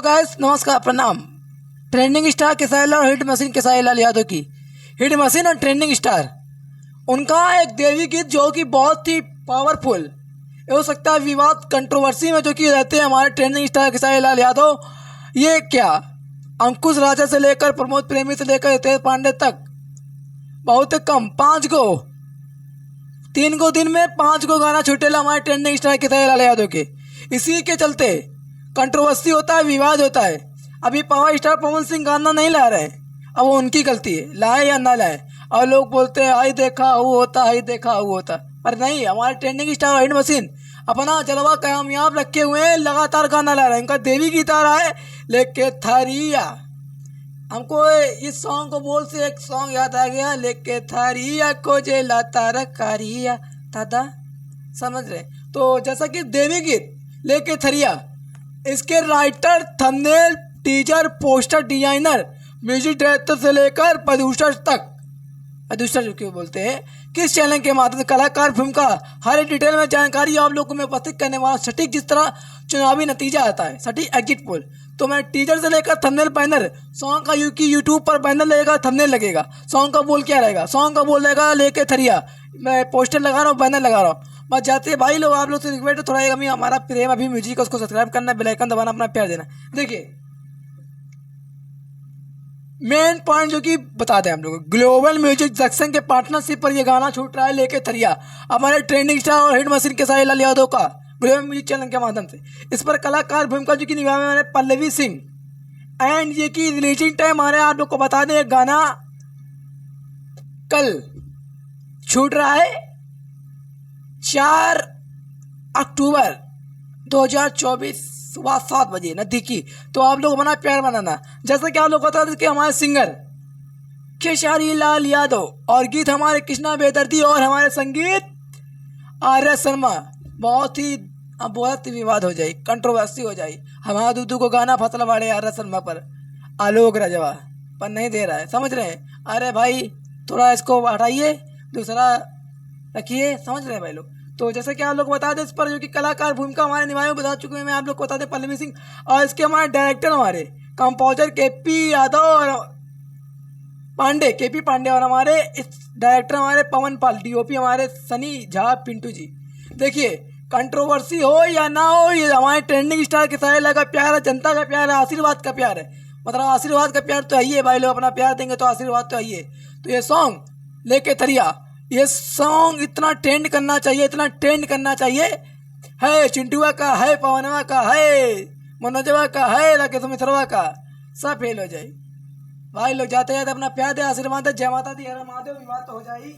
Guys, नमस्कार, प्रणाम। Trending star Khesari लाल और हिट मशीन केसारी लाल यादव की हिट मशीन और ट्रेंडिंग स्टार, उनका एक देवी गीत जो कि बहुत ही पावरफुल हो सकता है विवाद कंट्रोवर्सी में जो कि रहते हैं हमारे ट्रेंडिंग स्टार केसारी लाल यादव। ये क्या अंकुश राजा से लेकर प्रमोद प्रेमी से लेकर रितेश पांडे तक बहुत कम 5 गो 3 गो दिन में 5 गो गाना छूटेला हमारे ट्रेंडिंग स्टार केसारी लाल यादव के। इसी के चलते कंट्रोवर्सी होता है, विवाद होता है। अभी पावर स्टार पवन सिंह गाना नहीं ला रहे, अब वो उनकी गलती है, लाए या ना लाए। और लोग बोलते हैं हाई देखा वो होता, हाई देखा वो होता, पर नहीं, हमारे ट्रेंडिंग स्टार हिट मशीन अपना जलवा कामयाब रखे हुए हैं, लगातार गाना ला रहे हैं। उनका देवी गीत आ रहा है लेके थरिया। हमको इस सॉन्ग को बोल से एक सॉन्ग याद आ गया, लेके थरिया को जे लाता रकारिया दादा, समझ रहे। तो जैसा कि देवी गीत लेके थरिया, इसके writer, thumbnail, teaser, poster designer, music director से लेकर प्रोड्यूसर तक, प्रोड्यूसर जो क्यों बोलते हैं, किस चैनल के माध्यम से कलाकार फिल्म का हर एक डिटेल में जानकारी आप लोगों को मैं उपस्थित करने वाला, सटीक जिस तरह चुनावी नतीजा आता है, सटीक एग्जिट पोल। तो मैं टीजर से लेकर थंबनेल, बैनर, सॉन्ग का यूट्यूब पर बैनर लगेगा, थंबनेल लगेगा, सॉन्ग का बोल क्या रहेगा, सॉन्ग का बोल रहेगा लेके थरिया। मैं पोस्टर लगा रहा हूँ, बैनर लगा रहा हूँ। बस जाते हैं भाई लोग, आप लोग से रिक्वेस्ट है, थोड़ा अभी हमारा प्रेम अभी म्यूजिक, उसको सब्सक्राइब करना, बेल आइकन दबाना, अपना प्यार देना। देखिए मेन पॉइंट जो कि बता दें हम लोग, ग्लोबल म्यूजिक जंक्शन के पार्टनरशिप पर ये गाना छूट रहा है लेके थरिया, हमारे ट्रेंडिंग स्टार और हिट मशीन केसारी लाल यादव का ग्लोबल म्यूजिक चैनल के माध्यम से। इस पर कलाकार भूमिका जो कि निभा में पल्लवी सिंह, एंड ये की रिलीजिंग टाइम हमारे आप लोग को बता दें, गाना कल छूट रहा है 4 अक्टूबर 2024 सुबह 7 बजे नजदीकी। तो आप लोग बना प्यार बनाना। जैसा कि आप लोग बता दें कि हमारे सिंगर केसारी लाल यादव और गीत हमारे कृष्णा बेदर्दी और हमारे संगीत आर्य शर्मा। बहुत ही अब बहुत ही विवाद हो जाए, कंट्रोवर्सी हो जाए। हमारा दूधू को गाना फसलवाड़े आर्य शर्मा पर आलोक रजवा पर नहीं दे रहा है, समझ रहे हैं। अरे भाई थोड़ा इसको हटाइए, दूसरा रखिए, समझ रहे हैं भाई लोग। तो जैसे कि आप लोग बता दें, इस पर जो कि कलाकार भूमिका हमारे निभाए बता चुके हैं, मैं आप लोग को बता दें पल्लवी सिंह, और इसके हमारे डायरेक्टर, हमारे कंपोजर केपी यादव और पांडे, केपी पांडे, और हमारे इस डायरेक्टर हमारे पवन पाल, डीओपी हमारे सनी झा पिंटू जी। देखिए कंट्रोवर्सी हो या ना हो, ये हमारे ट्रेंडिंग स्टार केसारी लाल का प्यार है, जनता का प्यार है, आशीर्वाद का प्यार है। मतलब आशीर्वाद का प्यार तो है ही है भाई लोग, अपना प्यार देंगे तो आशीर्वाद तो है ही है। तो ये सॉन्ग लेके थरिया, ये सॉन्ग इतना ट्रेंड करना चाहिए, इतना ट्रेंड करना चाहिए, है चिंटुआ का, है पवनवा का, है मनोजवा का, है राकेश मिश्रवा का, सब फेल हो जाए। भाई लोग जाते जाते अपना प्यार दे, आशीर्वाद दे। जय माता दी, हर महादेव। विवाद तो हो जाए।